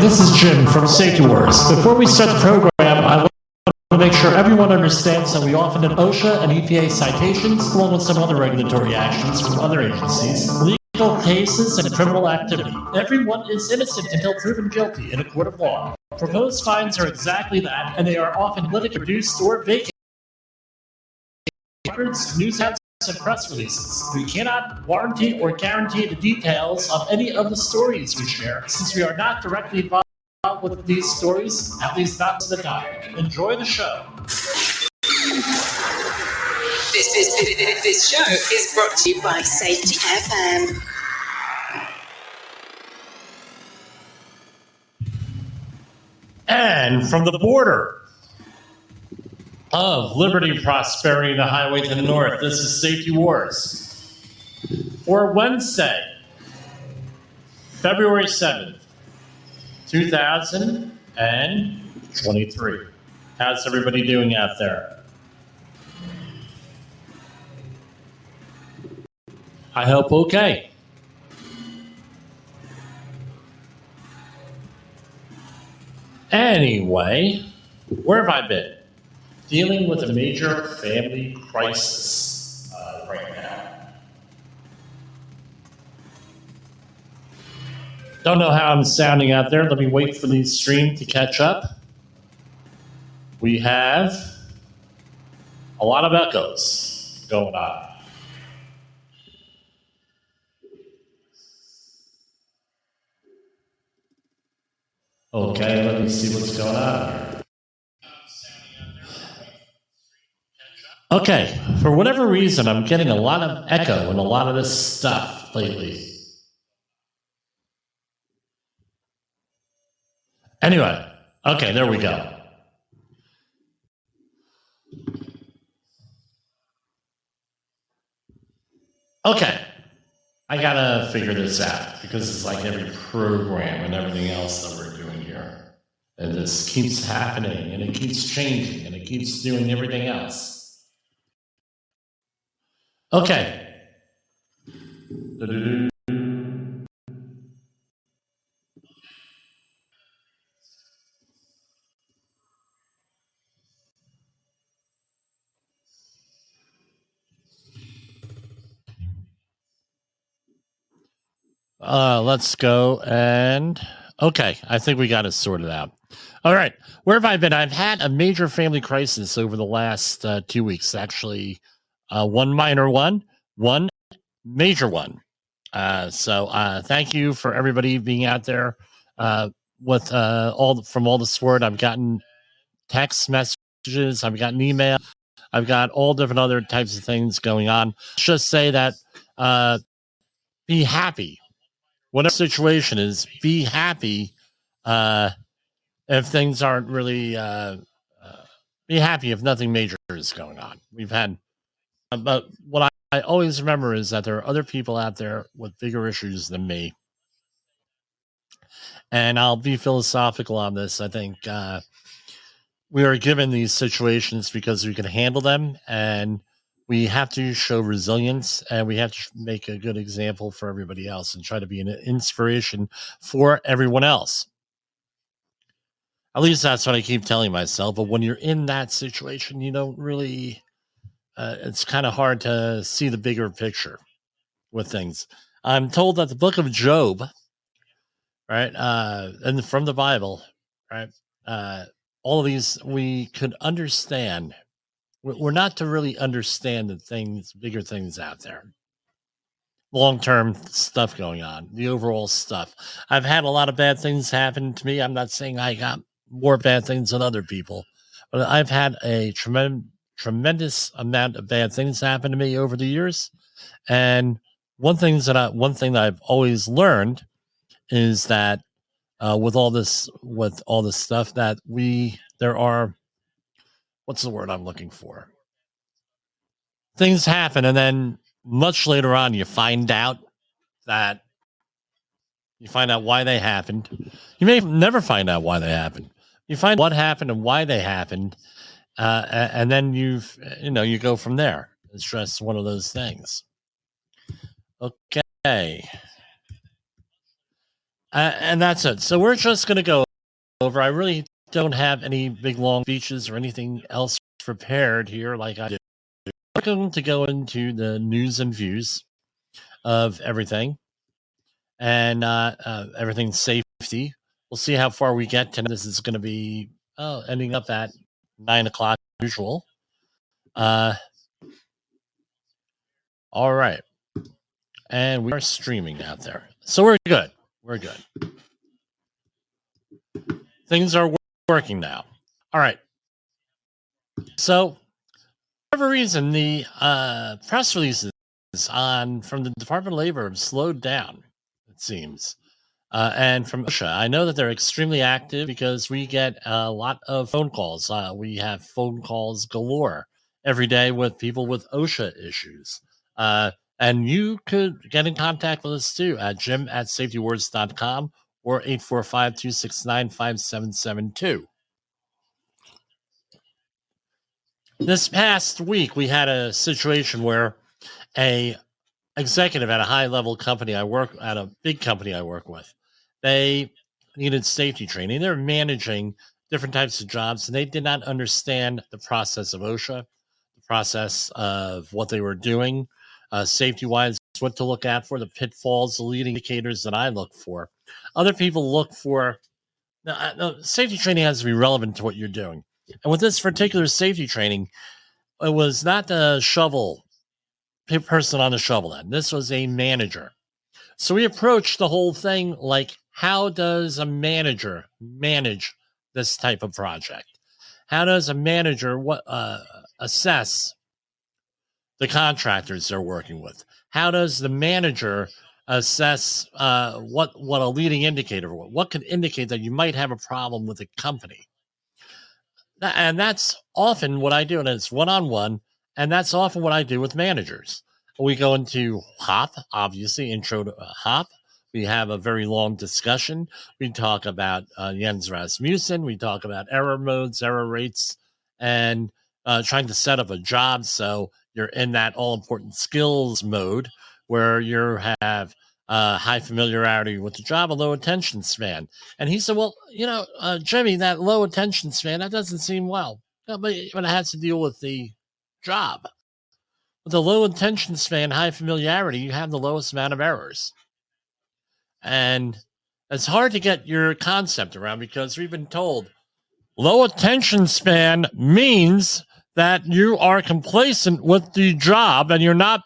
this is Jim from Safety Wars. Before we start the program, I want to make sure everyone understands that we often have OSHA and EPA citations, along with some other regulatory actions from other agencies, legal cases, and criminal activity. Everyone is innocent until proven guilty in a court of law. Proposed fines are exactly that, and they are often limited, reduced, or vacated. Records, news outlets, and press releases. We cannot warranty or guarantee the details of any of the stories we share, since we are not directly involved with these stories, at least not to the time. Enjoy the show. This show is brought to you by Safety FM. And from the border of liberty and prosperity, the highway to the north, this is Safety Wars for Wednesday, February 7th, 2023. How's everybody doing out there? I hope okay. Anyway, where have I been? Dealing with a major family crisis right now. Don't know how I'm sounding out there. Let me wait for the stream to catch up. We have a lot of echoes going on. Okay, let me see what's going on here. Okay, for whatever reason, I'm getting a lot of echo and a lot of this stuff lately. Anyway, okay, there we go. Okay, I gotta figure this out because it's like every program and everything else that we're doing here. And this keeps happening and it keeps changing and it keeps doing everything else. Okay. Let's go and okay, I think we got it sorted out. All right, where have I been? I've had a major family crisis over the last 2 weeks. Actually, one minor one major one. So thank you for everybody being out there with all the support. I've gotten text messages, I've gotten email, I've got all different other types of things going on. Let's just say that be happy. Whatever the situation is, be happy if things aren't really be happy if nothing major is going on. We've had but what I always remember is that there are other people out there with bigger issues than me. And I'll be philosophical on this. I think we are given these situations because we can handle them, and we have to show resilience, and we have to make a good example for everybody else and try to be an inspiration for everyone else. At least that's what I keep telling myself. But when you're in that situation, you don't really, it's kind of hard to see the bigger picture with things. I'm told that the book of Job, right, and from the Bible, right, all of these we could understand. We're not to really understand the things, bigger things out there, long-term stuff going on, the overall stuff. I've had a lot of bad things happen to me. I'm not saying I got more bad things than other people, but I've had a tremendous amount of bad things happen to me over the years. And one thing that I've always learned is that with all this stuff that there are, what's the word I'm looking for? Things happen, and then much later on, you find out why they happened. You may never find out why they happened. You find what happened and why they happened, and then you go from there. It's just one of those things. Okay. And that's it. So we're just going to go over. I really don't have any big long speeches or anything else prepared here like I do. We're going to go into the news and views of everything and everything safety. We'll see how far we get tonight. This is going to be ending up at 9 o'clock usual. All right. And we are streaming out there. So we're good. We're good. Things are working now. All right. So, for whatever reason, the press releases from the Department of Labor have slowed down, it seems. And from OSHA, I know that they're extremely active because we get a lot of phone calls. We have phone calls galore every day with people with OSHA issues. And you could get in contact with us too at jim@safetywords.com or 845-269-5772. This past week, we had a situation where a executive at a high level company a big company I work with, they needed safety training. They're managing different types of jobs, and they did not understand the process of OSHA, the process of what they were doing, safety wise, what to look at for, the pitfalls, the leading indicators that I look for. Other people look for safety training has to be relevant to what you're doing. And with this particular safety training, it was not the person on the shovel end. This was a manager. So we approached the whole thing like, how does a manager manage this type of project? How does a manager assess the contractors they're working with? How does the manager assess what a leading indicator, what could indicate that you might have a problem with a company? And that's often what I do, and it's one-on-one, and that's often what I do with managers. We go into HOP, obviously, intro to HOP. We have a very long discussion. We talk about Jens Rasmussen. We talk about error modes, error rates, and trying to set up a job so you're in that all-important skills mode where you have high familiarity with the job, a low attention span. And he said, well, Jimmy, that low attention span, that doesn't seem well. But it has to deal with the job. With the low attention span, high familiarity, you have the lowest amount of errors. And it's hard to get your concept around because we've been told low attention span means that you are complacent with the job and you're not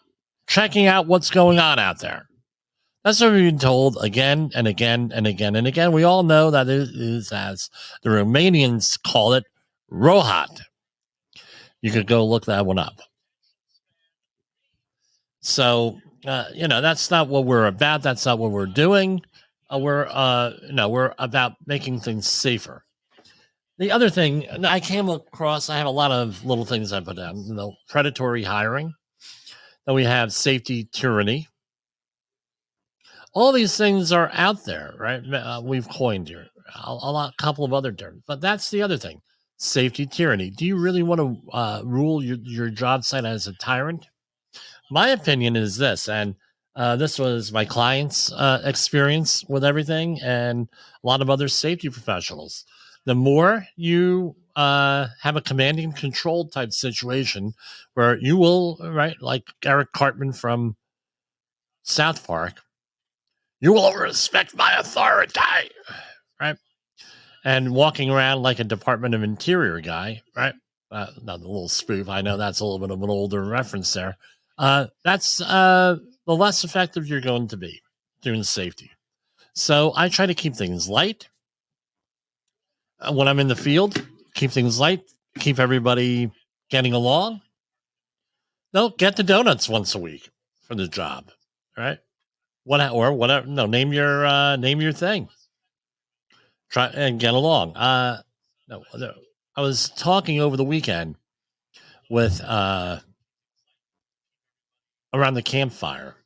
checking out what's going on out there. That's what we've been told again and again and again and again. We all know that it is, as the Romanians call it, rohat. You could go look that one up. So, that's not what we're about. That's not what we're doing. We're about making things safer. The other thing I came across, I have a lot of little things I put down. Predatory hiring. Then we have safety tyranny. All these things are out there, right? We've coined here a couple of other terms, but that's the other thing. Safety tyranny. Do you really want to rule your job site as a tyrant? My opinion is this, and this was my client's experience with everything and a lot of other safety professionals. The more you have a commanding control type situation where you will, right, like Eric Cartman from South Park, you will respect my authority, right? And walking around like a Department of Interior guy, right? Not a little spoof. I know that's a little bit of an older reference there. That's the less effective you're going to be doing safety. So I try to keep things light when I'm in the field. Keep things light. Keep everybody getting along. No, get the donuts once a week for the job, right? Whatever. No, name your thing. Try and get along. No, I was talking over the weekend with around the campfire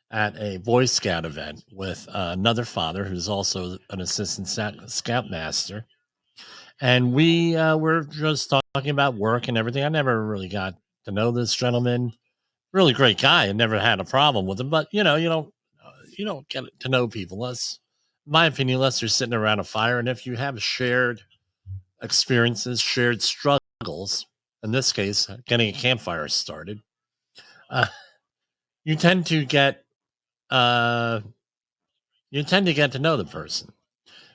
at a Boy Scout event with another father who's also an assistant scoutmaster, and we were just talking about work and everything. I never really got to know this gentleman. Really great guy, and never had a problem with him. But you don't get to know people. my opinion, unless you're sitting around a fire, and if you have shared experiences, shared struggles, in this case, getting a campfire started, you tend to get to know the person.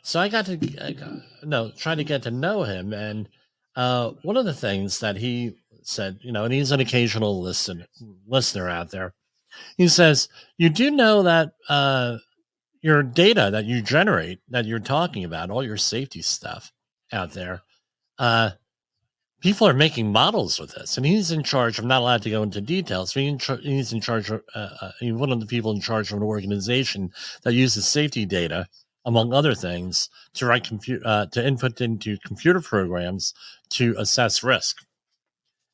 So I got to try to get to know him, and one of the things that he said, and he's an occasional listener out there. He says, "You do know that your data that you generate, that you're talking about, all your safety stuff out there, uh, people are making models with this, and he's in charge. I'm not allowed to go into details. But he's in charge of he's one of the people in charge of an organization that uses safety data, among other things, to write to input into computer programs to assess risk.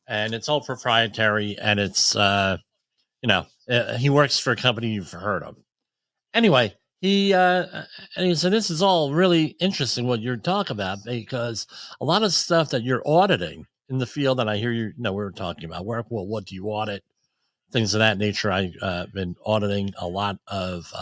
And it's all proprietary, and it's he works for a company you've heard of. Anyway, he said, this is all really interesting what you're talking about, because a lot of stuff that you're auditing in the field that I hear we were talking about work. Well, what do you audit? Things of that nature. I've been auditing a lot of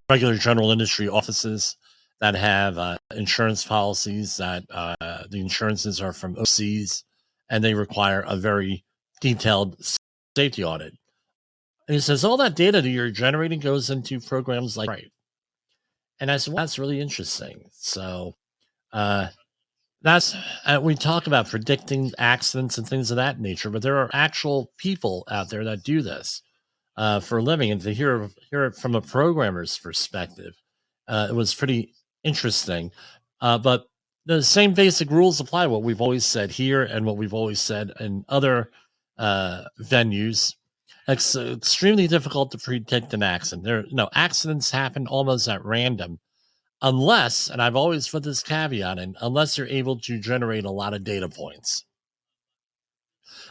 regular general industry offices that have insurance policies that the insurances are from overseas, and they require a very detailed safety audit. And he says, all that data that you're generating goes into programs like, right. And I said, well, that's really interesting. So we talk about predicting accidents and things of that nature, but there are actual people out there that do this for a living. And to hear it from a programmer's perspective, it was pretty interesting. But the same basic rules apply, what we've always said here and what we've always said in other venues. It's extremely difficult to predict an accident. Accidents happen almost at random, unless, and I've always put this caveat in, unless you're able to generate a lot of data points.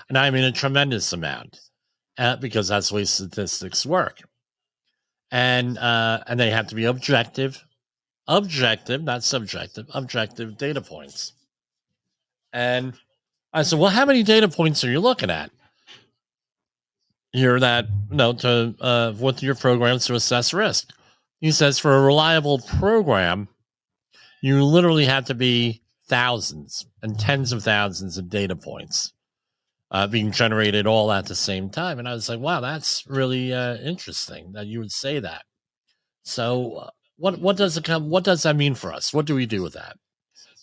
And I mean a tremendous amount, because that's the way statistics work. And they have to be objective, not subjective, objective data points. And I said, well, how many data points are you looking at here that, with your programs to assess risk? He says, for a reliable program, you literally have to be thousands and tens of thousands of data points being generated all at the same time. And I was like, wow, that's really interesting that you would say that. So what does that mean for us? What do we do with that?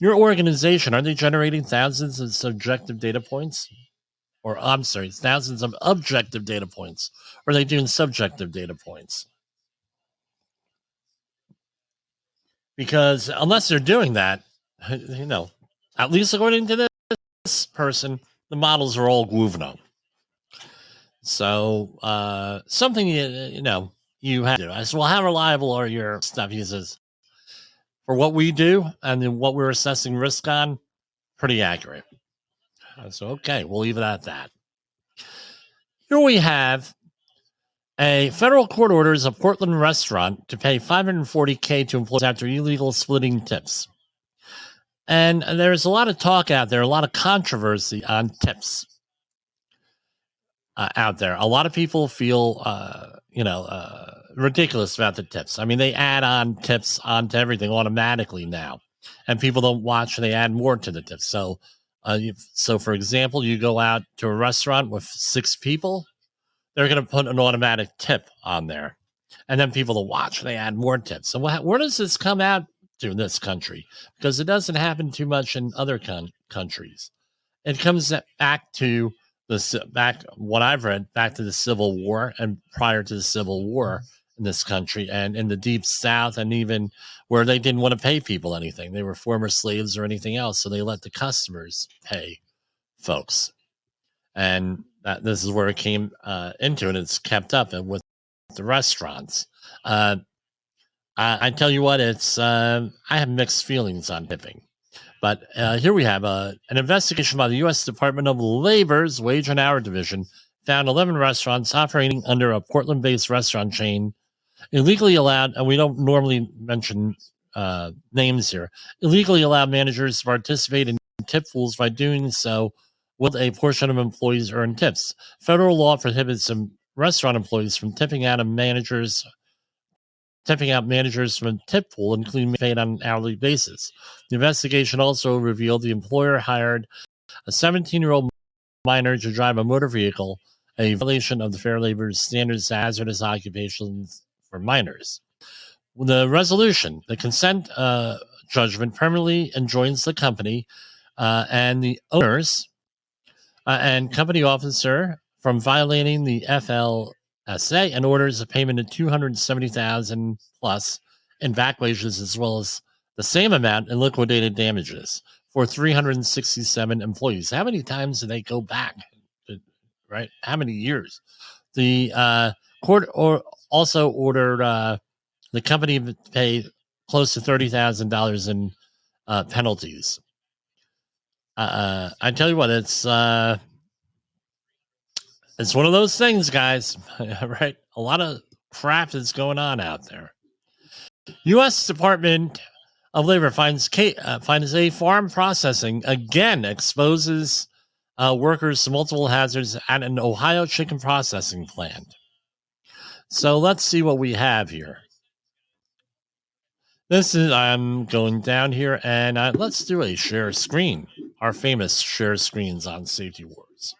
Your organization, are they generating thousands of subjective data points? Or I'm sorry, thousands of objective data points? Or are they doing subjective data points? Because unless they're doing that, at least according to this person, the models are all Guvno. So something you have to do. I said, well, how reliable are your stuff? He says, for what we do and then what we're assessing risk on, pretty accurate. I said, okay, we'll leave it at that. Here we have a federal court orders a Portland restaurant to pay $540K to employees after illegal splitting tips. And there's a lot of talk out there, a lot of controversy on tips out there. A lot of people feel, ridiculous about the tips. I mean, they add on tips onto everything automatically now, and people don't watch, and they add more to the tips. So, for example, you go out to a restaurant with 6 people, they're going to put an automatic tip on there, and then people will watch, and they add more tips. So where does this come out to in this country? Because it doesn't happen too much in other countries. It comes back to what I've read, back to the Civil War and prior to the Civil War in this country, and in the Deep South, and even where they didn't want to pay people anything. They were former slaves or anything else, so they let the customers pay folks. And this is where it came into, and it's kept up and with the restaurants. I tell you what, I have mixed feelings on tipping. But here we have an investigation by the U.S. Department of Labor's Wage and Hour Division found 11 restaurants operating under a Portland-based restaurant chain illegally allowed, and we don't normally mention names here, illegally allowed managers to participate in tip pools. By doing so, with a portion of employees earn tips. Federal law prohibits some restaurant employees from tipping out of managers tipping out managers from a tip pool, including paid on an hourly basis. The investigation also revealed the employer hired a 17-year-old minor to drive a motor vehicle, a violation of the Fair Labor Standards Hazardous Occupations for Minors. The resolution, the consent judgment permanently enjoins the company and the owners and company officer from violating the FLSA and orders a payment of $270,000 plus in back wages, as well as the same amount in liquidated damages for 367 employees. How many times do they go back? Right? How many years? The court also ordered the company to pay close to $30,000 in penalties. I tell you what, it's one of those things, guys. Right? A lot of crap is going on out there. U.S. Department of Labor finds a farm processing again exposes workers to multiple hazards at an Ohio chicken processing plant. So let's see what we have here. I'm going down here, and let's do a share screen. Our famous share screens on Safety Wars.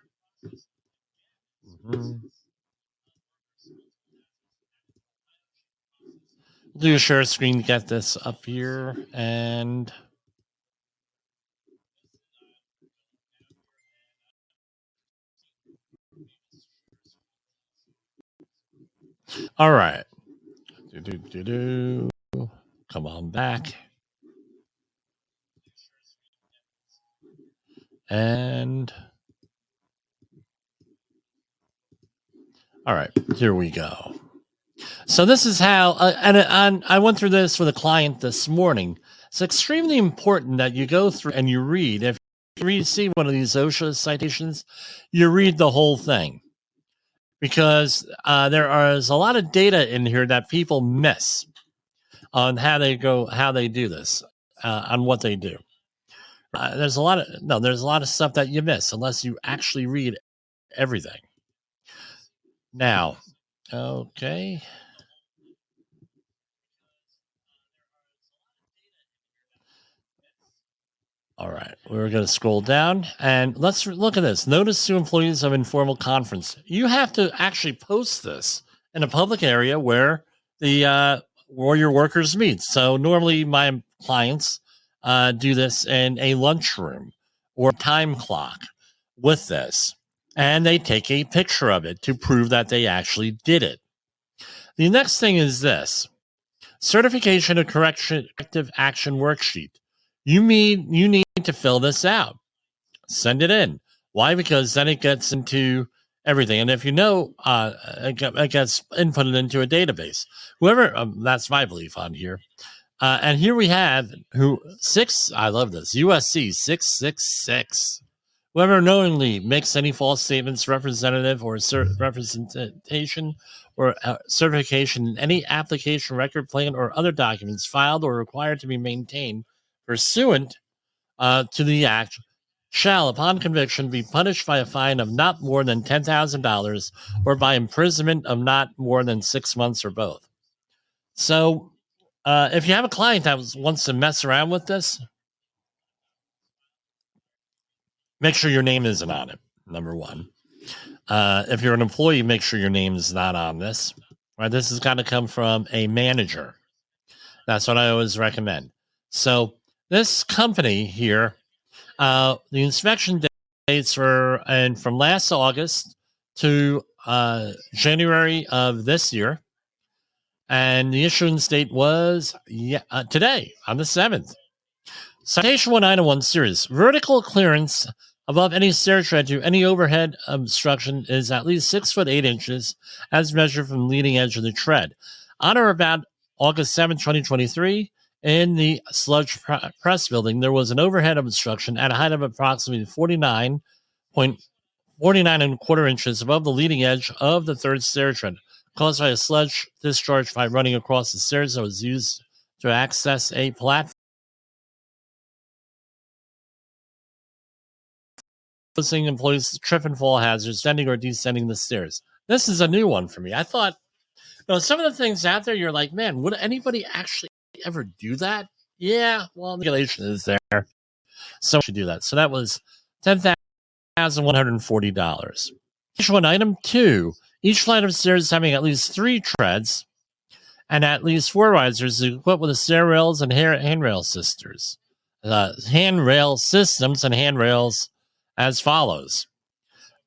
Do a share screen to get this up here, and all right. Come on back. And all right, here we go. So this is how, and I went through this with a client this morning. It's extremely important that you go through and you read. If you see one of these OSHA citations, you read the whole thing, because there is a lot of data in here that people miss on how they do this, on what they do. There's a lot of stuff that you miss unless you actually read everything. Now, okay. All right, we're going to scroll down and let's look at this. Notice to employees of informal conference. You have to actually post this in a public area where where your workers meet. So normally my clients do this in a lunchroom or time clock with this, and they take a picture of it to prove that they actually did it. The next thing is this: certification of corrective action worksheet. You need to fill this out. Send it in. Why? Because then it gets into everything. And if you know, it gets inputted into a database. Whoever, that's my belief on here. And here we have I love this, USC 666. Whoever knowingly makes any false statements, representative or representation or certification in any application, record, plan, or other documents filed or required to be maintained pursuant to the act shall, upon conviction, be punished by a fine of not more than $10,000 or by imprisonment of not more than 6 months or both. So if you have a client that wants to mess around with this, make sure your name isn't on it, number one. If you're an employee, make sure your name is not on this. Right? This has got to come from a manager. That's what I always recommend. So this company here, the inspection dates were from last August to January of this year. And the issuance date was today, on the 7th. Citation 1901 series. Vertical clearance above any stair tread to any overhead obstruction is at least 6 foot 8 inches as measured from the leading edge of the tread. On or about August 7, 2023, in the sludge press building, there was an overhead obstruction at a height of approximately 49 and a quarter inches above the leading edge of the third stair tread, caused by a sludge discharge by running across the stairs that was used to access a platform. Posing employees trip and fall hazards, ascending or descending the stairs. This is a new one for me. I thought Now, some of the things out there, you're like, man, would anybody actually ever do that? Yeah, well, the regulation is there, so we should do that. So that was $10,140. Each one, item 2, each flight of stairs having at least 3 treads and at least 4 risers equipped with stair rails and handrail systems. Handrail systems and handrails as follows.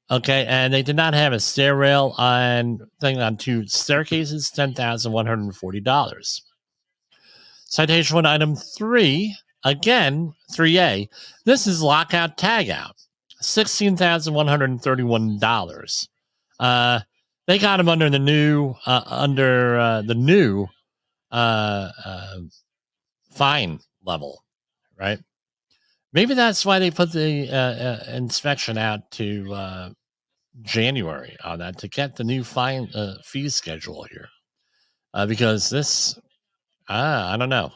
Okay, and they did not have a stair rail on 2 staircases, $10,140. Citation 1, item 3, again, 3A. This is lockout tagout, $16,131. They got him under the new fine level, right? Maybe that's why they put the inspection out to January on that, to get the new fine fee schedule here, because this, I don't know.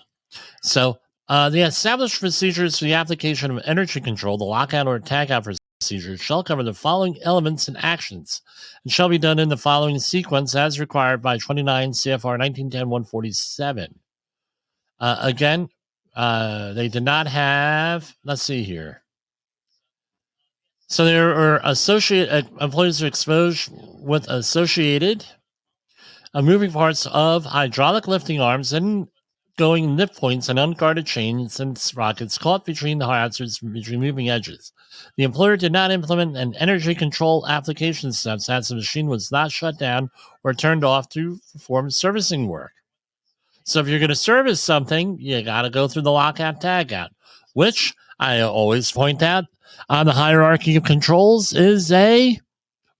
So the established procedures for the application of energy control, the lockout or tagout procedure, shall cover the following elements and actions, and shall be done in the following sequence as required by 29 CFR 1910-147. Again, they did not have, let's see here. So there are employees are exposed with associated moving parts of hydraulic lifting arms and going nip points and unguarded chains and sprockets caught between the hazards between moving edges. The employer did not implement an energy control application steps as the machine was not shut down or turned off to perform servicing work. So if you're going to service something, you got to go through the lockout tagout, which I always point out on the hierarchy of controls is a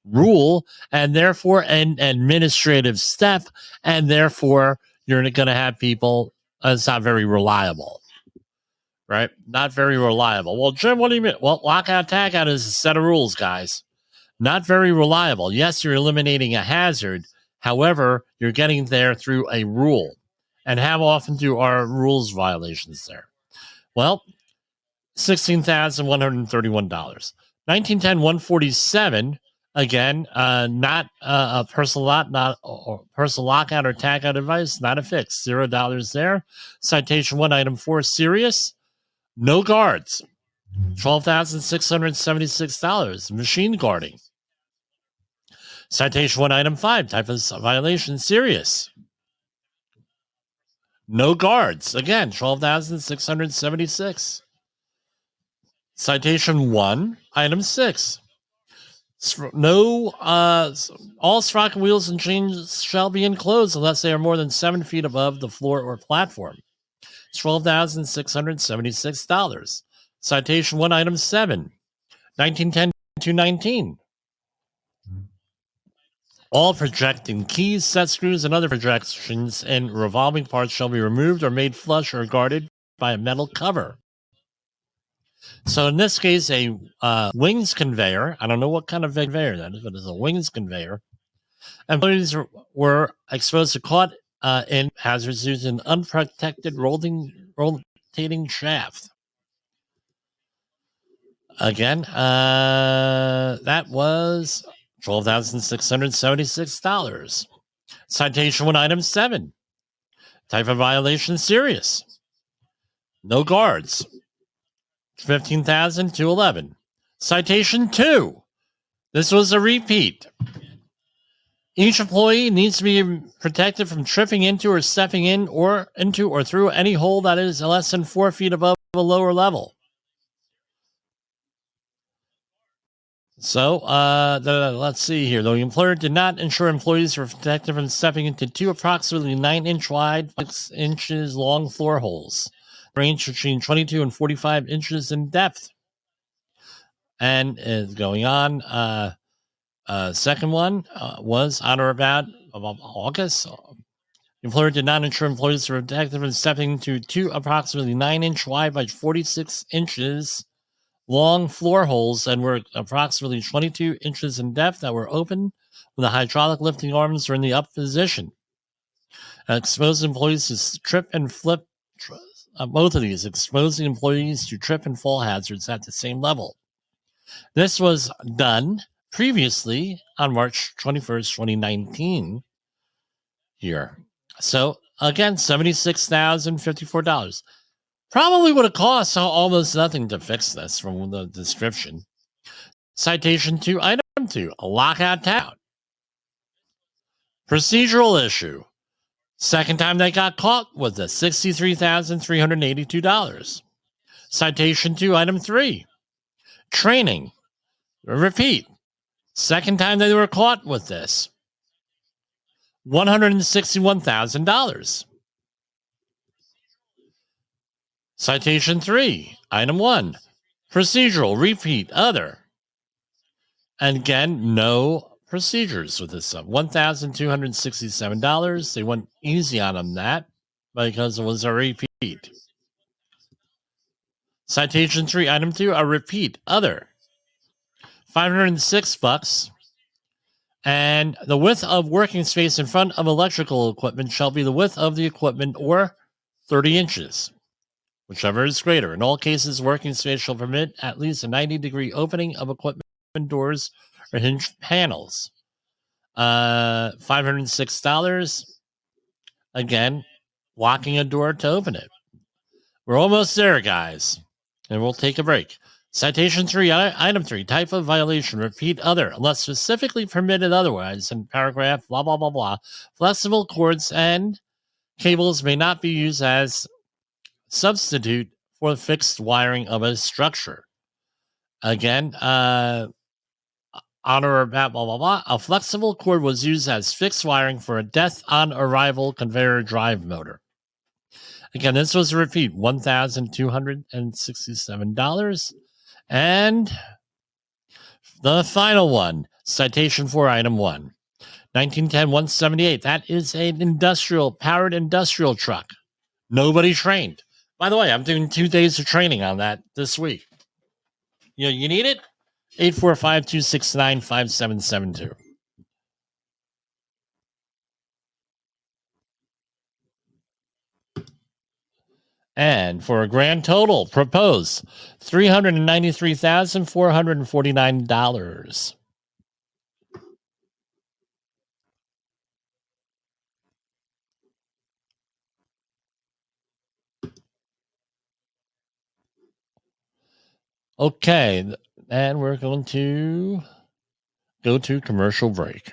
rule and therefore an administrative step, and therefore you're going to have people, it's not very reliable, right? Not very reliable. Well, Jim, what do you mean? Well, lockout tagout is a set of rules, guys. Not very reliable. Yes, you're eliminating a hazard. However, you're getting there through a rule. And how often do our rules violations there? Well, $16,131. 1910-147, again, not a personal personal lockout or tagout advice, not a fix. $0 there. Citation 1, item 4, serious. No guards. $12,676. Machine guarding. Citation 1, item 5, type of violation, serious. No guards. Again, $12,676. Citation 1, item 6. No, all sprocket wheels and chains shall be enclosed unless they are more than 7 feet above the floor or platform. $12,676. Citation 1, item 7. 1910-219. All projecting keys, set screws, and other projections and revolving parts shall be removed or made flush or guarded by a metal cover. So in this case, a wings conveyor, I don't know what kind of conveyor that is, but it's a wings conveyor. Employees were exposed to caught in hazards using an unprotected rotating shaft. Again, that was $12,676. Citation 1, item 7. Type of violation, serious. No guards. $15,211. Citation 2. This was a repeat. Each employee needs to be protected from tripping into or stepping in or into or through any hole that is less than 4 feet above a lower level. So, let's see here. The employer did not ensure employees were protected from stepping into 2 approximately 9-inch wide, 6 inches long floor holes, range between 22 and 45 inches in depth. And is going on. Second one was on or about August. The employer did not ensure employees were protected from stepping into 2 approximately 9-inch wide by 46 inches long floor holes and were approximately 22 inches in depth that were open when the hydraulic lifting arms were in the up position. Exposed employees to trip and flip, both of these exposing employees to trip and fall hazards at the same level. This was done previously on March 21st, 2019. here. So again, $76,054. Probably would have cost almost nothing to fix this from the description. Citation 2, item 2, a lockout town. Procedural issue. Second time they got caught with this, $63,382. Citation 2, item 3, training. Repeat. Second time they were caught with this, $161,000. Citation 3, item 1, procedural, repeat, other. And again, no procedures with this sum, $1,267. They went easy on that because it was a repeat. Citation 3, item 2, a repeat, other, $506. And the width of working space in front of electrical equipment shall be the width of the equipment or 30 inches, whichever is greater. In all cases, working space shall permit at least a 90-degree opening of equipment doors or hinge panels. $506. Again, locking a door to open it. We're almost there, guys, and we'll take a break. Citation 3, item 3, type of violation, repeat, other, unless specifically permitted otherwise in paragraph blah, blah, blah, blah. Flexible cords and cables may not be used as substitute for the fixed wiring of a structure. Again, on or about blah, blah, blah. A flexible cord was used as fixed wiring for a death on arrival conveyor drive motor. Again, this was a repeat, $1,267. And the final one, citation 4, item 1, 1910-178. That is an powered industrial truck. Nobody trained. By the way, I'm doing 2 days of training on that this week. You need it? 845-269-5772. And for a grand total, propose $393,449. Okay, and we're going to go to commercial break.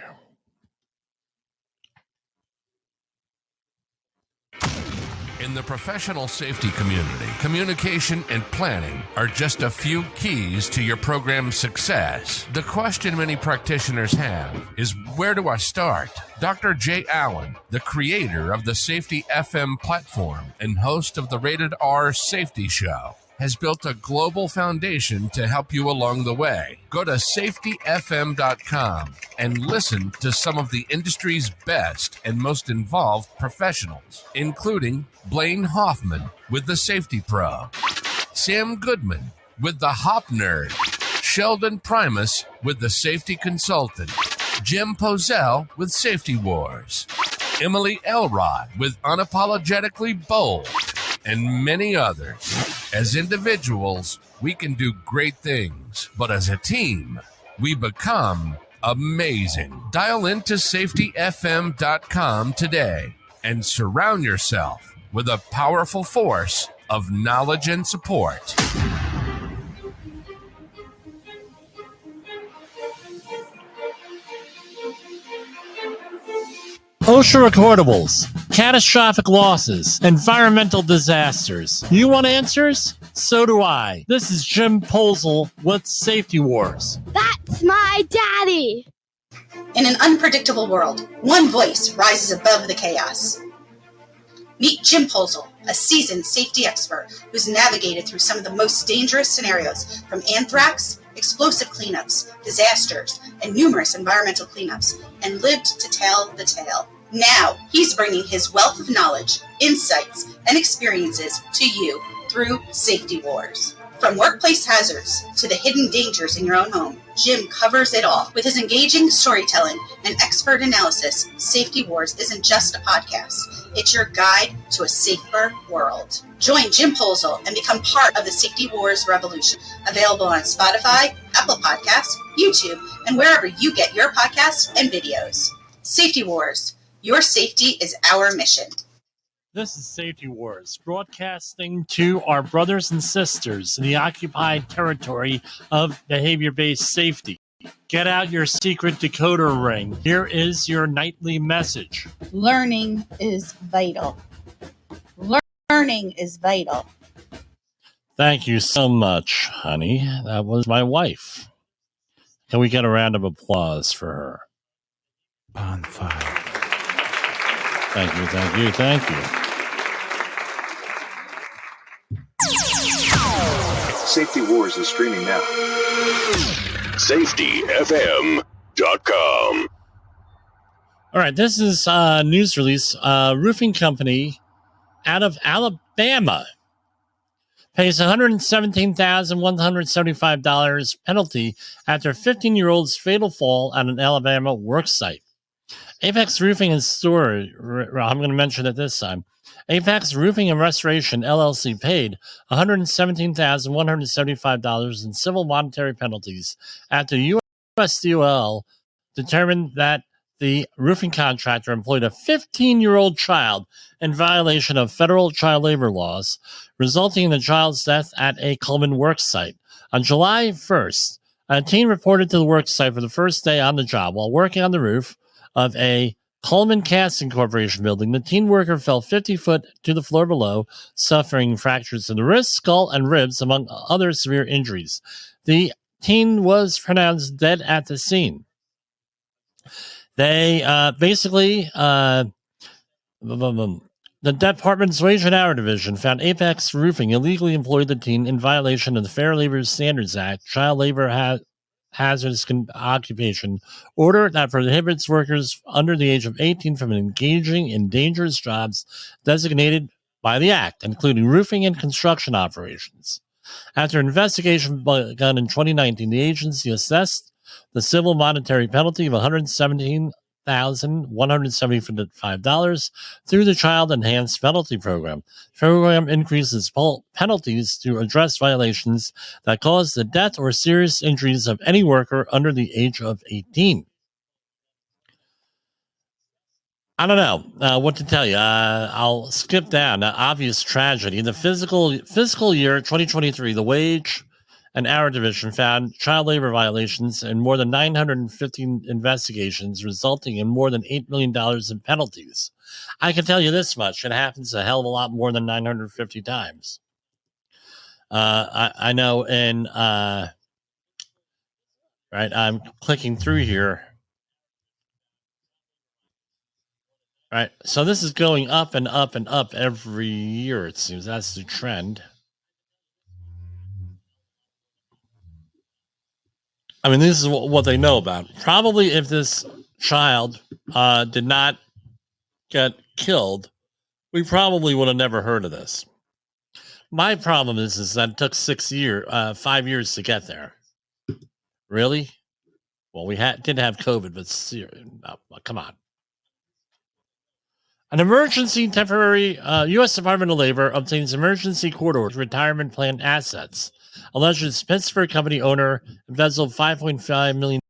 In the professional safety community, communication and planning are just a few keys to your program's success. The question many practitioners have is, where do I start? Dr. Jay Allen, the creator of the Safety FM platform and host of the Rated R Safety Show, has built a global foundation to help you along the way. Go to safetyfm.com and listen to some of the industry's best and most involved professionals, including Blaine Hoffman with the Safety Pro, Sam Goodman with the Hop Nerd, Sheldon Primus with the Safety Consultant, Jim Pozell with Safety Wars, Emily Elrod with Unapologetically Bold, and many others. As individuals, we can do great things, but as a team, we become amazing. Dial into safetyfm.com today and surround yourself with a powerful force of knowledge and support. OSHA recordables, catastrophic losses, environmental disasters. You want answers? So do I. This is Jim Posel with Safety Wars. That's my daddy. In an unpredictable world, one voice rises above the chaos. Meet Jim Posel, a seasoned safety expert who's navigated through some of the most dangerous scenarios, from anthrax, explosive cleanups, disasters, and numerous environmental cleanups, and lived to tell the tale. Now, he's bringing his wealth of knowledge, insights, and experiences to you through Safety Wars. From workplace hazards to the hidden dangers in your own home, Jim covers it all. With his engaging storytelling and expert analysis, Safety Wars isn't just a podcast. It's your guide to a safer world. Join Jim Posel and become part of the Safety Wars revolution. Available on Spotify, Apple Podcasts, YouTube, and wherever you get your podcasts and videos. Safety Wars, Your safety is our mission. This is Safety Wars, broadcasting to our brothers and sisters in the occupied territory of behavior-based safety. Get out your secret decoder ring. Here is your nightly message. Learning is vital. Learning is vital. Thank you so much, honey. That was my wife. Can we get a round of applause for her? Bonfire. Thank you, thank you, thank you. Safety Wars is streaming now. SafetyFM.com. All right, this is a news release. Roofing company out of Alabama pays $117,175 penalty after 15-year-old's fatal fall at an Alabama work site. Apex Roofing and Storage, I'm going to mention it this time. Apex Roofing and Restoration, LLC, paid $117,175 in civil monetary penalties after USDOL determined that the roofing contractor employed a 15-year-old child in violation of federal child labor laws, resulting in the child's death at a Coleman work site. On July 1st, a teen reported to the work site for the first day on the job. While working on the roof of a Coleman Casting Corporation building, the teen worker fell 50 foot to the floor below, suffering fractures in the wrist, skull, and ribs, among other severe injuries. The teen was pronounced dead at the scene. They the department's Wage and Hour Division found Apex Roofing illegally employed the teen in violation of the Fair Labor Standards Act, Child Labor Hazardous Occupation order that prohibits workers under the age of 18 from engaging in dangerous jobs designated by the Act, including roofing and construction operations. After an investigation begun in 2019, the agency assessed the civil monetary penalty of $117,175 through the Child Enhanced Penalty Program. The program increases penalties to address violations that cause the death or serious injuries of any worker under the age of 18. I don't know what to tell you. I'll skip down. Obvious tragedy. In the fiscal year 2023, the Wage and Hour Division found child labor violations in more than 950 investigations, resulting in more than $8 million in penalties. I can tell you this much. It happens a hell of a lot more than 950 times. I know right, I'm clicking through here. Right, so this is going up and up and up every year, it seems. That's the trend. I mean, this is what they know about. Probably if this child did not get killed, we probably would have never heard of this. My problem is that it took 5 years to get there. Really? Well, we did have COVID, but come on. An emergency temporary U.S. Department of Labor obtains emergency court order retirement plan assets. Alleges Pittsburgh company owner embezzled $5.5 million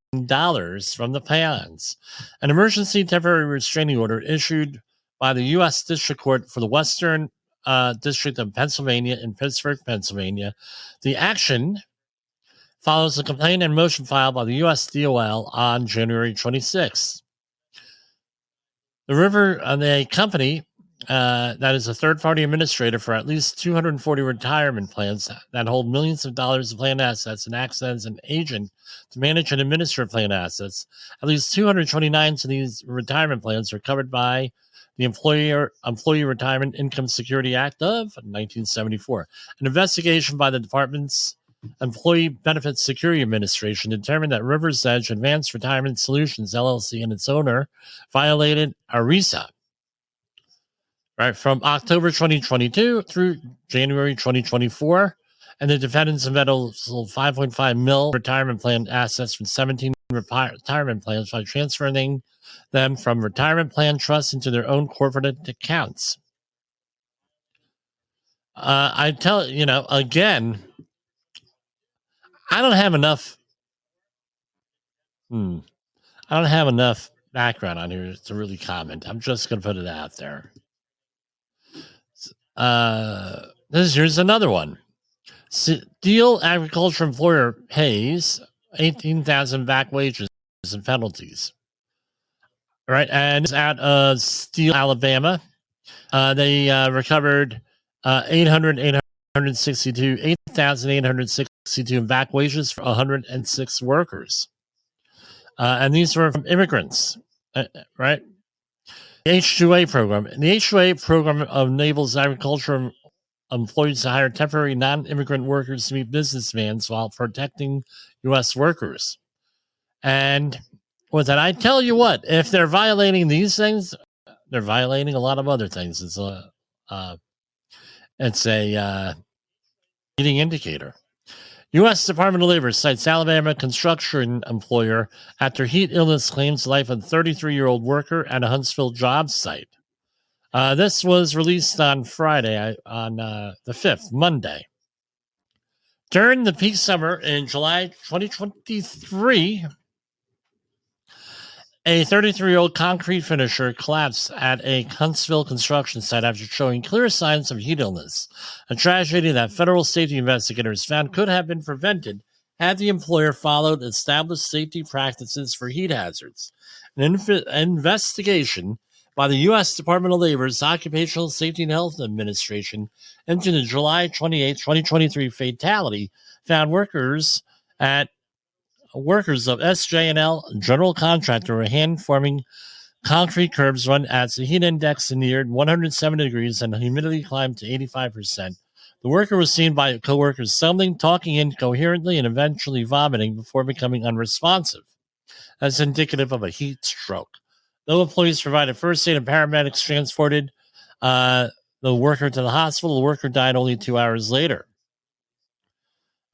from the plans. An emergency temporary restraining order issued by the U.S. District Court for the Western District of Pennsylvania in Pittsburgh, Pennsylvania. The action follows a complaint and motion filed by the USDOL on January 26th. The company that is a third-party administrator for at least 240 retirement plans that hold millions of dollars of plan assets and acts as an agent to manage and administer plan assets. At least 229 of these retirement plans are covered by the Employee Retirement Income Security Act of 1974. An investigation by the department's Employee Benefits Security Administration determined that River's Edge Advanced Retirement Solutions, LLC, and its owner violated ERISA. Right, from October 2022 through January 2024, and the defendants embezzled $5.5 million retirement plan assets from 17 retirement plans by transferring them from retirement plan trusts into their own corporate accounts. I tell you, again, I don't have enough. I don't have enough background on here to really comment. I'm just going to put it out there. Here's another one. Steel agriculture employer pays 18,000 back wages and penalties. Right, and it's out of Steel, Alabama. They recovered 8,862 in back wages for 106 workers. And these were from immigrants, right? The H-2A program. The H-2A program enables agriculture employees to hire temporary non-immigrant workers to meet business demands while protecting U.S. workers. And with that, I tell you what, if they're violating these things, they're violating a lot of other things. It's a leading indicator. U.S. Department of Labor cites Alabama construction employer after heat illness claims life of 33-year-old worker at a Huntsville job site. This was released on Friday, on the 5th, Monday. During the peak summer in July 2023, a 33-year-old concrete finisher collapsed at a Huntsville construction site after showing clear signs of heat illness, a tragedy that federal safety investigators found could have been prevented had the employer followed established safety practices for heat hazards. An investigation by the U.S. Department of Labor's Occupational Safety and Health Administration into the July 28, 2023 fatality found workers of SJ&L General Contractor were hand-forming concrete curbs run as the heat index neared 107 degrees and humidity climbed to 85%. The worker was seen by coworkers stumbling, talking incoherently, and eventually vomiting before becoming unresponsive. That's indicative of a heat stroke. Though employees provided first aid and paramedics transported the worker to the hospital, the worker died only 2 hours later.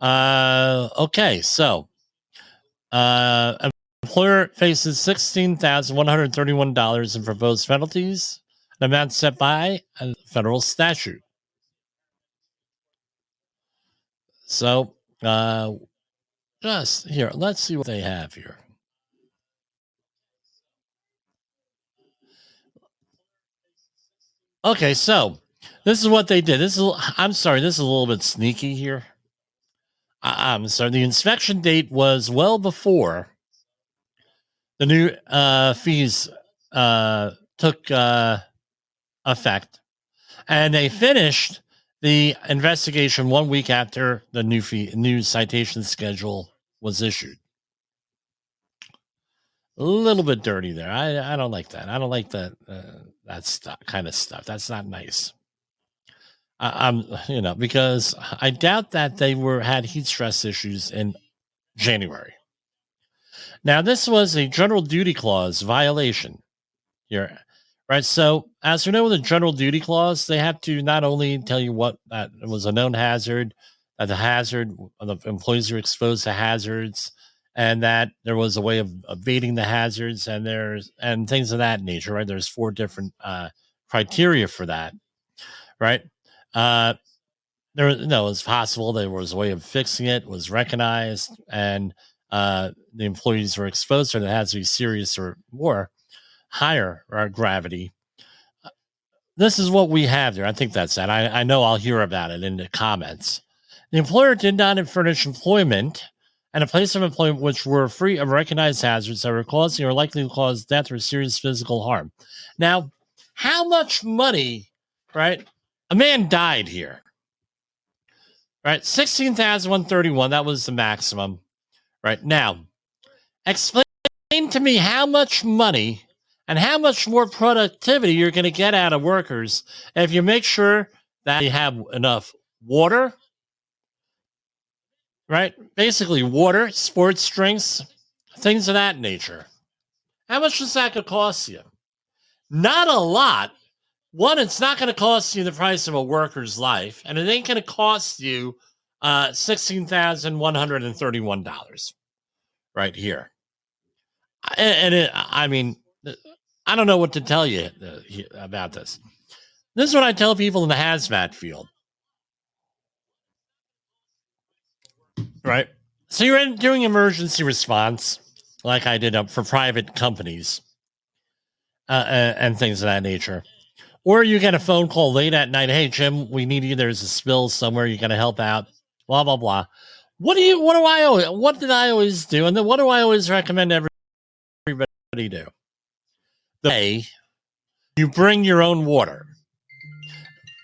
Okay, so employer faces $16,131 in proposed penalties, an amount set by a federal statute. So, just here, let's see what they have here. Okay, so this is what they did. This is a little bit sneaky here. I'm sorry. The inspection date was well before the new fees took effect, and they finished the investigation 1 week after the new citation schedule was issued. A little bit dirty there. I don't like that. I don't like that kind of stuff. That's not nice. Because I doubt that they had heat stress issues in January. Now, this was a general duty clause violation here, right? So, as we know, with the general duty clause, they have to not only tell you what that was a known hazard, that the employees are exposed to hazards, and that there was a way of abating the hazards, and things of that nature, right? There's 4 different criteria for that, right? It's possible there was a way of fixing it, was recognized, and the employees were exposed to it. It has to be serious or more higher gravity. This is what we have there. I think that's that. I know I'll hear about it in the comments. The employer did not furnish employment and a place of employment which were free of recognized hazards that were causing or likely to cause death or serious physical harm. Now, how much money, right? A man died here, right? $16,131. That was the maximum, right? Now, explain to me how much money and how much more productivity you're going to get out of workers if you make sure that you have enough water, right? Basically, water, sports drinks, things of that nature. How much is that going to cost you? Not a lot. One, it's not going to cost you the price of a worker's life, and it ain't going to cost you $16,131 right here. I don't know what to tell you about this. This is what I tell people in the hazmat field, right? So you're doing emergency response, like I did for private companies, and things of that nature. Or you get a phone call late at night. Hey, Jim, we need you. There's a spill somewhere. You got to help out. Blah, blah, blah. What did I always do? And then what do I always recommend everybody do? You bring your own water,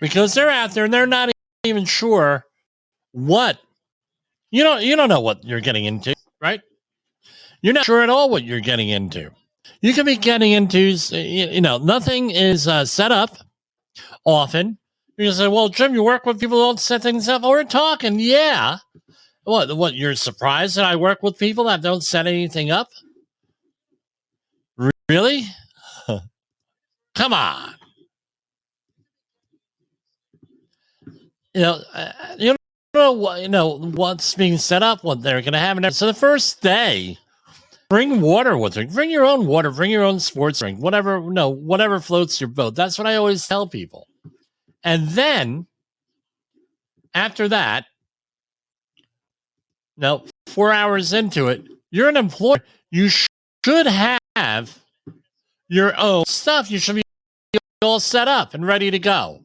because they're out there and they're not even sure what you don't know what you're getting into, right? You're not sure at all what you're getting into. You can be getting into, nothing is set up often. You say, well, Jim, you work with people who don't set things up. Oh, we're talking, yeah. What? You're surprised that I work with people that don't set anything up? Really? Come on. You don't know what's being set up, what they're going to have. So the first day, bring water with you. Bring your own water. Bring your own sports drink. Whatever floats your boat. That's what I always tell people. And then after that, 4 hours into it, you're an employer. You should have your own stuff. You should be all set up and ready to go.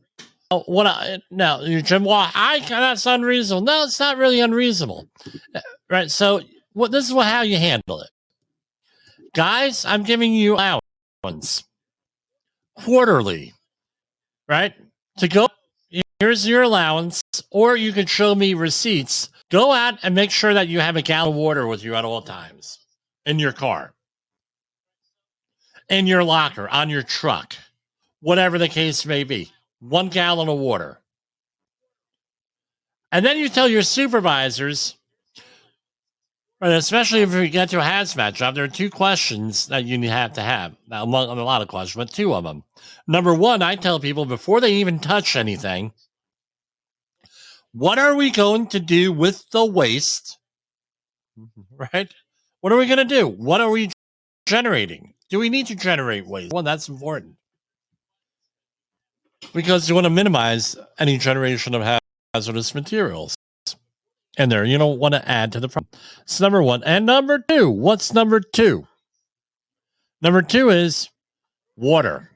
Jim, that's unreasonable. No, it's not really unreasonable, right? So, this is how you handle it, guys. I'm giving you allowance quarterly, right? To go, here's your allowance, or you can show me receipts. Go out and make sure that you have a gallon of water with you at all times in your car, in your locker, on your truck, whatever the case may be. 1 gallon of water. And then you tell your supervisors, right, especially if you get to a hazmat job, there are 2 questions that you have to have. Now, among a lot of questions, but 2 of them. Number 1, I tell people before they even touch anything, what are we going to do with the waste? Right? What are we going to do? What are we generating? Do we need to generate waste? Well, that's important. Because you want to minimize any generation of hazardous materials in there. You don't want to add to the problem. It's number 1. And number 2, what's number 2? Number 2 is water.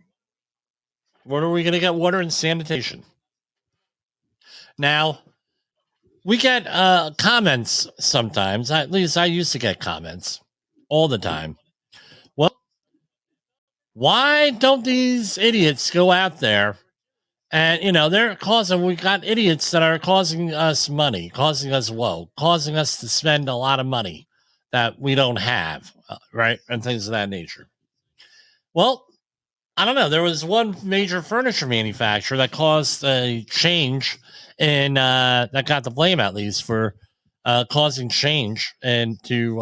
Where are we going to get water and sanitation? Now, we get comments sometimes. At least I used to get comments all the time. Well, why don't these idiots go out there and, we got idiots that are causing us money, causing us woe, causing us to spend a lot of money that we don't have, right? And things of that nature. Well, I don't know. There was one major furniture manufacturer that caused a change in, that got the blame at least for causing change into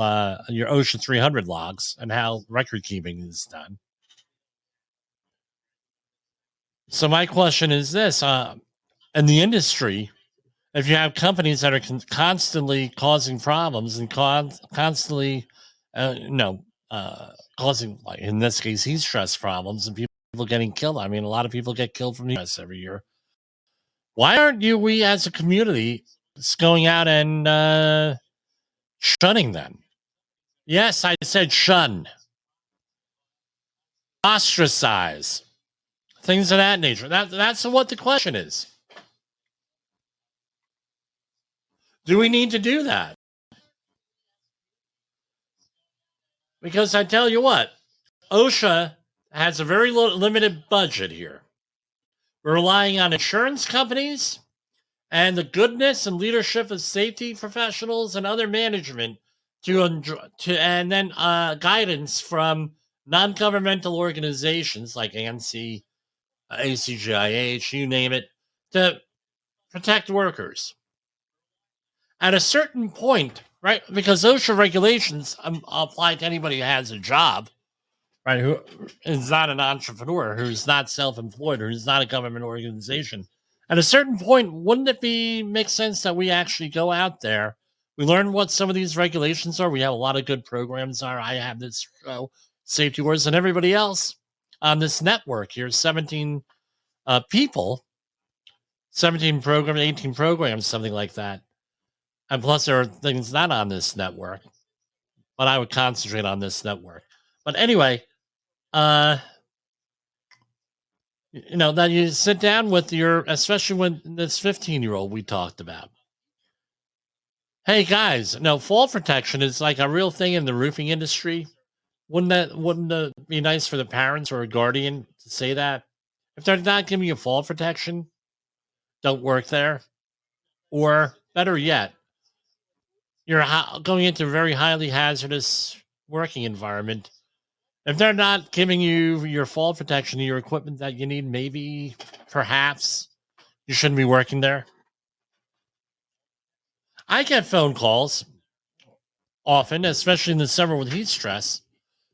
your OSHA 300 logs and how record keeping is done. So my question is this, in the industry, if you have companies that are constantly causing problems and constantly, causing, like in this case, heat stress problems and people getting killed. I mean, a lot of people get killed from heat stress every year. Why aren't we as a community just going out and shunning them? Yes, I said shun. Ostracize. Things of that nature. That's what the question is. Do we need to do that? Because I tell you what, OSHA has a very limited budget here. We're relying on insurance companies and the goodness and leadership of safety professionals and other management and then guidance from non-governmental organizations like ANSI, ACGIH, you name it, to protect workers. At a certain point, right, because OSHA regulations apply to anybody who has a job, right, who is not an entrepreneur, who's not self-employed, who's not a government organization. At a certain point, wouldn't it make sense that we actually go out there, we learn what some of these regulations are? We have a lot of good programs. I have this Safety Wars, and everybody else on this network here, 17 people, 17 programs, 18 programs, something like that. And plus, there are things not on this network, but I would concentrate on this network. But anyway, That you sit down with especially when this 15-year-old we talked about. Hey guys, no, fall protection is like a real thing in the roofing industry. Wouldn't it be nice for the parents or a guardian to say that? If they're not giving you fall protection, don't work there. Or better yet, you're going into a very highly hazardous working environment. If they're not giving you your fall protection, your equipment that you need, maybe, perhaps, you shouldn't be working there. I get phone calls often, especially in the summer with heat stress,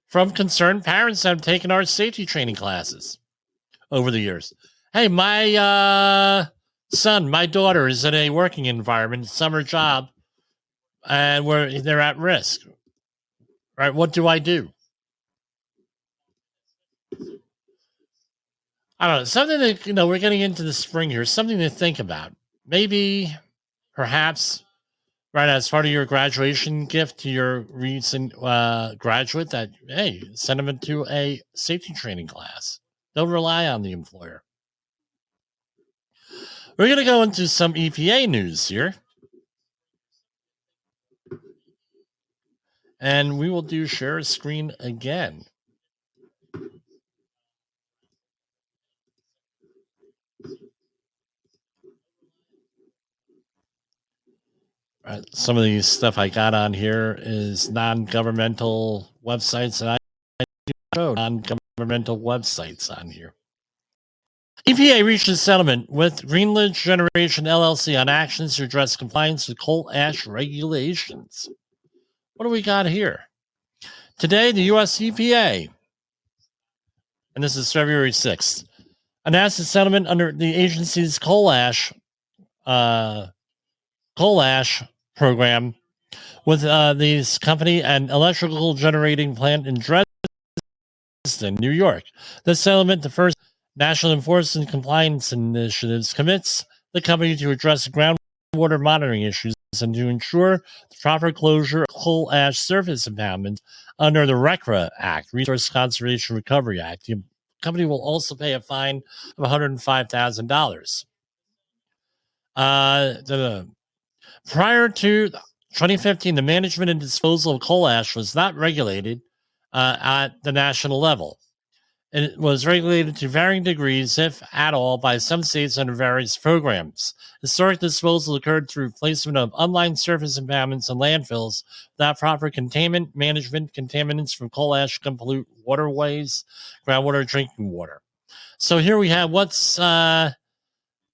from concerned parents that have taken our safety training classes over the years. Hey, my son, my daughter is in a working environment, summer job, and they're at risk. Right? What do I do? I don't know. Something that, we're getting into the spring here, something to think about. Maybe, perhaps, right, as part of your graduation gift to your recent graduate, that, hey, send them into a safety training class. Don't rely on the employer. We're going to go into some EPA news here. And we will do share screen again. Right, some of the stuff I got on here is non-governmental websites, and I show non-governmental websites on here. EPA reached a settlement with Greenridge Generation LLC on actions to address compliance with coal ash regulations. What do we got here? Today, the U.S. EPA, and this is February 6th, announced a settlement under the agency's coal ash program with this company, an electrical generating plant in Dresden, New York. The settlement, the first National Enforcement Compliance Initiatives, commits the company to address groundwater monitoring issues and to ensure the proper closure of coal ash surface impoundment under the RCRA Act, Resource Conservation Recovery Act. The company will also pay a fine of $105,000. Prior to 2015, the management and disposal of coal ash was not regulated at the national level. It was regulated to varying degrees, if at all, by some states under various programs. Historic disposal occurred through placement of unlined surface impoundments and landfills without proper containment management. Contaminants from coal ash can pollute waterways, groundwater, drinking water. So here we have what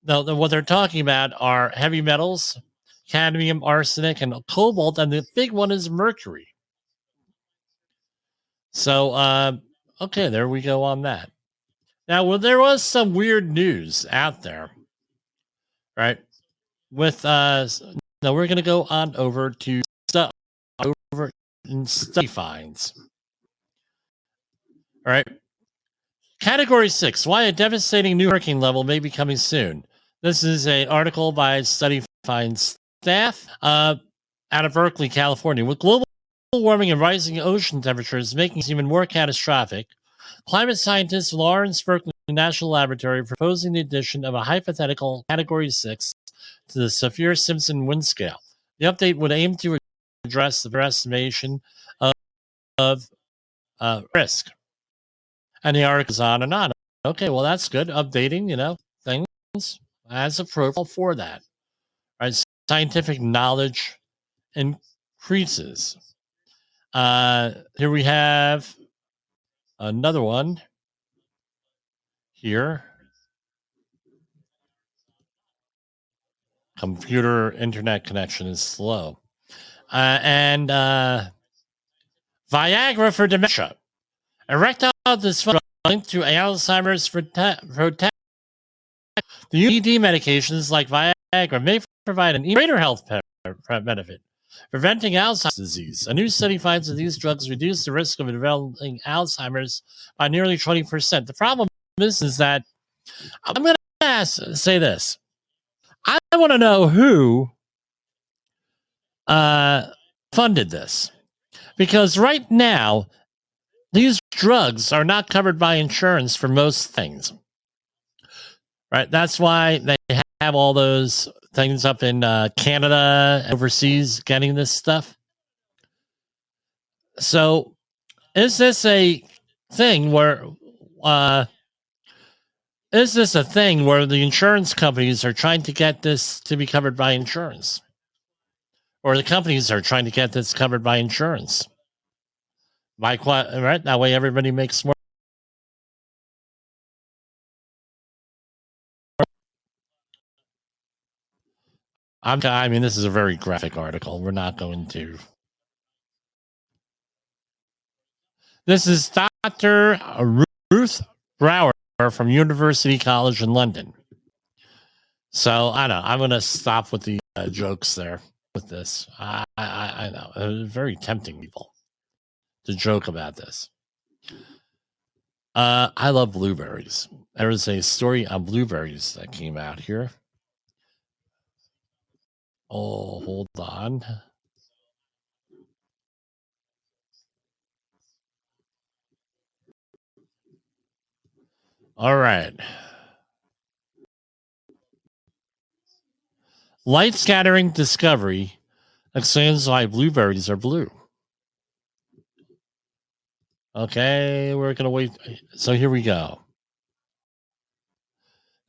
they're talking about are heavy metals, cadmium, arsenic, and cobalt, and the big one is mercury. So, okay, there we go on that. Now, there was some weird news out there, right? With now we're going to go on over to study finds. All right. Category 6, why a devastating new hurricane level may be coming soon. This is an article by Study Finds staff out of Berkeley, California. With global warming and rising ocean temperatures making it even more catastrophic, climate scientist Lawrence Berkeley National Laboratory proposing the addition of a hypothetical Category 6 to the Saffir-Simpson wind scale. The update would aim to address the estimation of risk. And the article goes on and on. Okay, well, that's good. Updating, things as a profile for that. Right? Scientific knowledge increases. Here we have another one here. Computer internet connection is slow. And Viagra for dementia. Erectile dysfunction linked to Alzheimer's protect. The ED medications like Viagra may provide an even greater health benefit, preventing Alzheimer's disease. A new study finds that these drugs reduce the risk of developing Alzheimer's by nearly 20%. The problem is that I'm going to say this. I want to know who funded this, because right now these drugs are not covered by insurance for most things. right? That's why they have all those things up in Canada, overseas, getting this stuff. So, is this a thing where the insurance companies are trying to get this to be covered by insurance, or the companies are trying to get this covered by insurance? Right? That way, everybody makes more. I mean, this is a very graphic article. We're not going to. This is Dr. Ruth Brower from University College in London. So I don't know. I'm going to stop with the jokes there with this. I know. It's very tempting people to joke about this. I love blueberries. There was a story on blueberries that came out here. Oh, hold on. All right. Light scattering discovery explains why blueberries are blue. Okay, we're going to wait. So here we go.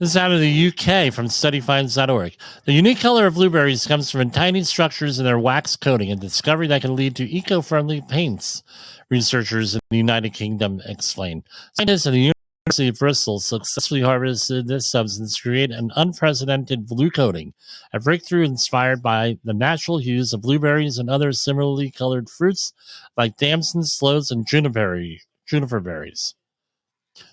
This is out of the UK from studyfinds.org. The unique color of blueberries comes from tiny structures in their wax coating, a discovery that can lead to eco-friendly paints, researchers in the United Kingdom explain. Scientists at the University of Bristol successfully harvested this substance to create an unprecedented blue coating, a breakthrough inspired by the natural hues of blueberries and other similarly colored fruits like damsons, sloes, and juniper berries.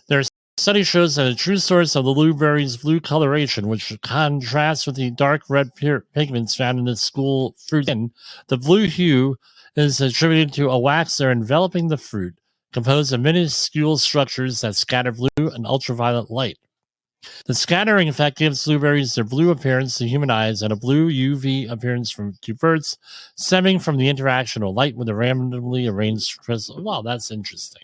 Their study shows that a true source of the blueberry's blue coloration, which contrasts with the dark red pigments found in the school fruit skin, the blue hue is attributed to a wax layer enveloping the fruit, composed of minuscule structures that scatter blue and ultraviolet light. The scattering effect gives blueberries their blue appearance to human eyes and a blue UV appearance to birds, stemming from the interaction of light with a randomly arranged crystal. Wow, that's interesting.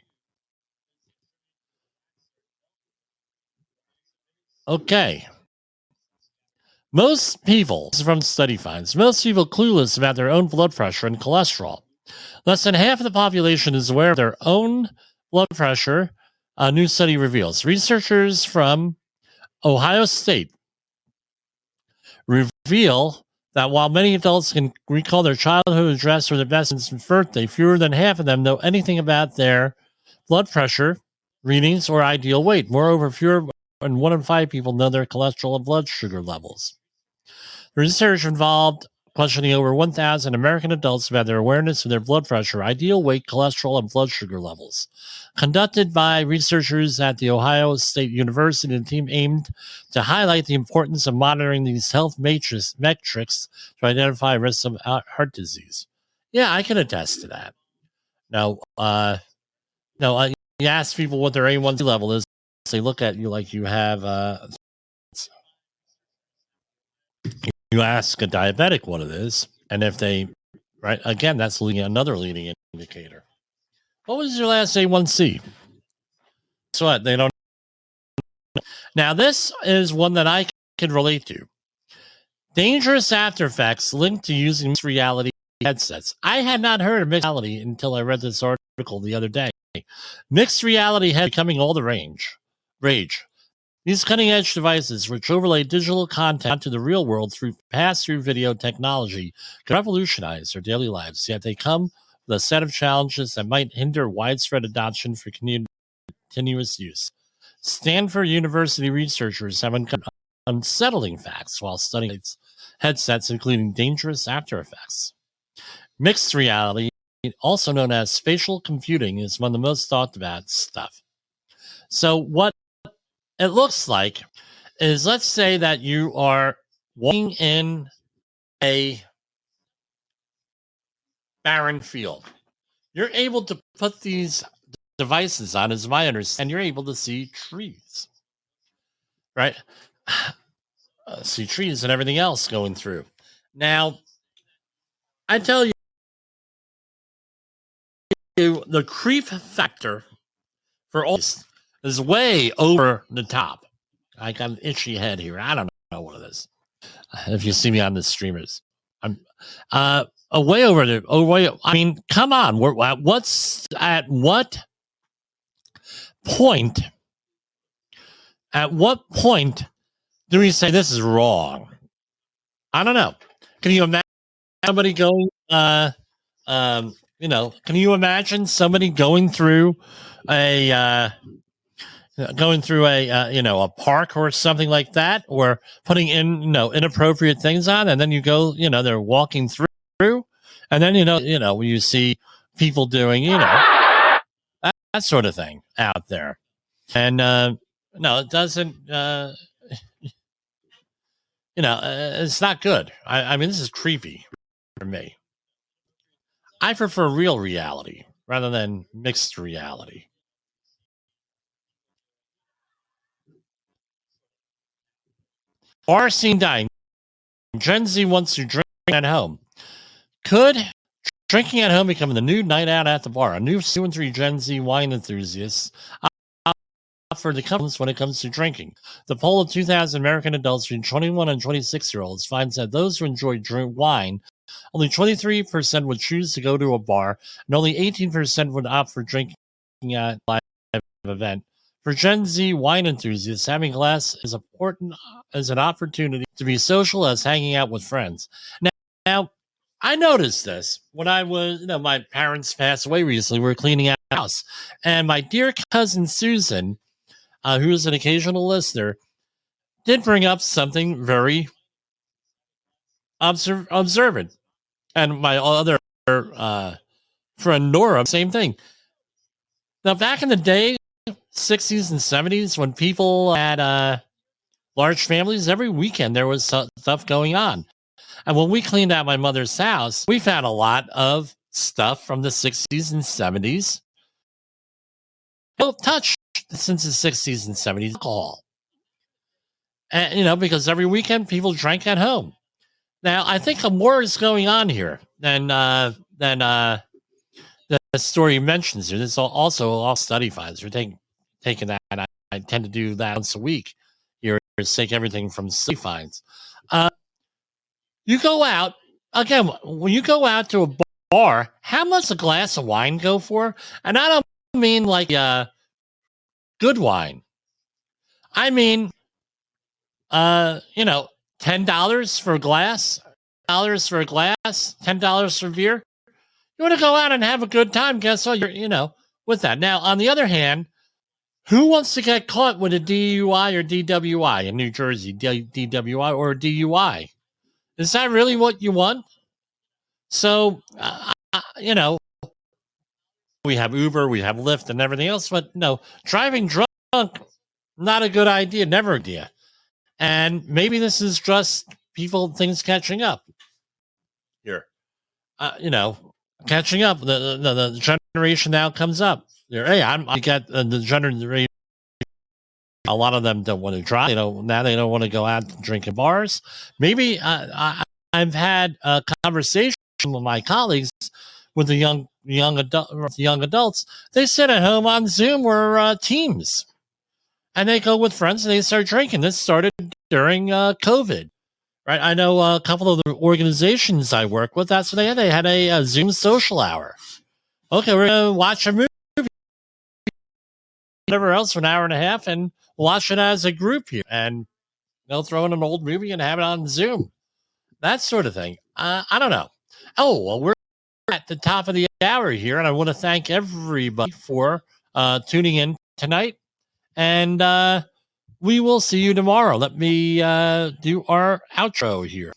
Okay. Most people, this is from study finds, most people clueless about their own blood pressure and cholesterol. Less than half of the population is aware of their own blood pressure, a new study reveals. Researchers from Ohio State reveal that while many adults can recall their childhood address or their best friend's birthday, fewer than half of them know anything about their blood pressure readings or ideal weight. Moreover, fewer than 1 in 5 people know their cholesterol and blood sugar levels. The research involved questioning over 1,000 American adults about their awareness of their blood pressure, ideal weight, cholesterol, and blood sugar levels. Conducted by researchers at the Ohio State University, the team aimed to highlight the importance of monitoring these health metrics to identify risks of heart disease. Yeah, I can attest to that. Now, you ask people what their A1C level is. They look at you like you have. You ask a diabetic what it is, and if they, right, again, that's another leading indicator. What was your last A1C? Guess what? They don't. Now, this is one that I can relate to. Dangerous after effects linked to using mixed reality headsets. I had not heard of mixed reality until I read this article the other day. Mixed reality head becoming all the rage. These cutting-edge devices, which overlay digital content onto the real world through pass-through video technology, can revolutionize our daily lives, yet they come with a set of challenges that might hinder widespread adoption for continuous use. Stanford University researchers have uncovered unsettling facts while studying headsets, including dangerous after effects. Mixed reality, also known as spatial computing, is one of the most talked about stuff. So what it looks like is, let's say that you are walking in a barren field. You're able to put these devices on, as my understanding, and you're able to see trees, right? See trees and everything else going through. Now, I tell you, the creep factor for all this is way over the top. I got an itchy head here. I don't know what it is. If you see me on the streamers, I'm way over there. Oh, way. I mean, come on. At what point? At what point do we say this is wrong? I don't know. Can you imagine somebody going? Can you imagine somebody going through a a park or something like that, or putting in inappropriate things on, and then you go, they're walking through, and then when you see people doing that sort of thing out there, and no, it doesn't. It's not good. I mean, this is creepy for me. I prefer real reality rather than mixed reality. Bar scene dying. Gen Z wants to drink at home. Could drinking at home become the new night out at the bar? A new 2 and 3 Gen Z wine enthusiasts offer the companies when it comes to drinking. The poll of 2,000 American adults between 21 and 26-year-olds finds that those who enjoy wine, only 23% would choose to go to a bar, and only 18% would opt for drinking at a live event. For Gen Z wine enthusiasts, having a glass is important as an opportunity to be social as hanging out with friends. Now I noticed this when I was, my parents passed away recently. We were cleaning out the house, and my dear cousin Susan, who is an occasional listener, did bring up something very observant. And my other friend Nora, same thing. Now, back in the day, 60s and 70s, when people had large families, every weekend there was stuff going on. And when we cleaned out my mother's house, we found a lot of stuff from the 60s and 70s. Well, touched since the 60s and 70s, alcohol. And, because every weekend people drank at home. Now, I think more is going on here than the story mentions here. This is also all study finds. We're taking that. I tend to do that once a week. Here, take everything from study finds. You go out, again, when you go out to a bar, how much a glass of wine go for? And I don't mean like good wine. I mean, $10 for a glass, $10 for beer. You want to go out and have a good time, guess what? You're, with that. Now, on the other hand, who wants to get caught with a DUI or DWI in New Jersey? DWI or DUI? Is that really what you want? So, we have Uber, we have Lyft and everything else, but no, driving drunk, not a good idea, never a good idea. And maybe this is just things catching up here. Catching up. The generation now comes up. Hey, I get the generation. A lot of them don't want to drive. Now they don't want to go out and drink in bars. Maybe I've had a conversation with my colleagues with the young adults. They sit at home on Zoom or Teams. And they go with friends and they start drinking. This started during COVID, right? I know a couple of the organizations I work with, that's what they had a Zoom social hour. Okay, we're going to watch a movie, whatever else, for an hour and a half, and watch it as a group here. And they'll throw in an old movie and have it on Zoom. That sort of thing. I don't know. Oh, well, we're at the top of the hour here, and I want to thank everybody for tuning in tonight. And we will see you tomorrow. Let me do our outro here.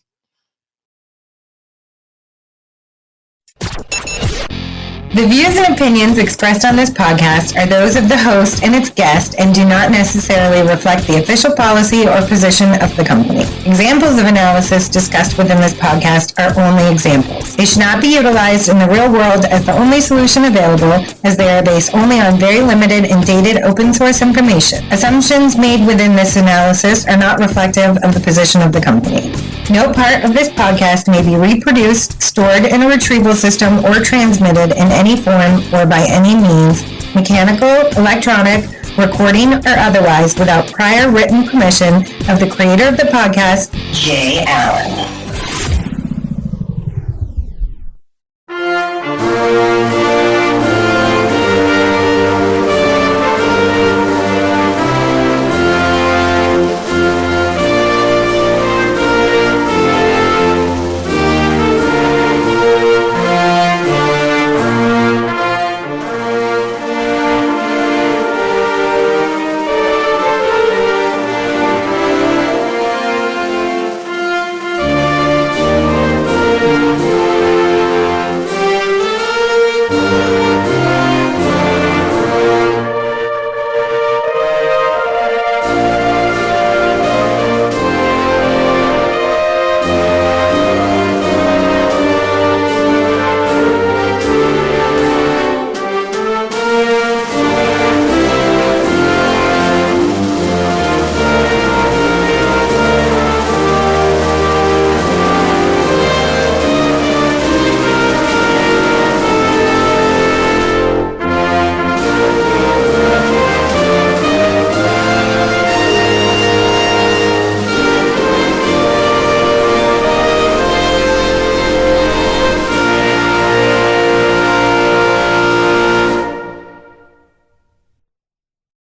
The views and opinions expressed on this podcast are those of the host and its guest and do not necessarily reflect the official policy or position of the company. Examples of analysis discussed within this podcast are only examples. They should not be utilized in the real world as the only solution available, as they are based only on very limited and dated open source information. Assumptions made within this analysis are not reflective of the position of the company. No part of this podcast may be reproduced, stored in a retrieval system, or transmitted in any form or by any means, mechanical, electronic, recording or otherwise, without prior written permission of the creator of the podcast, Jay Allen.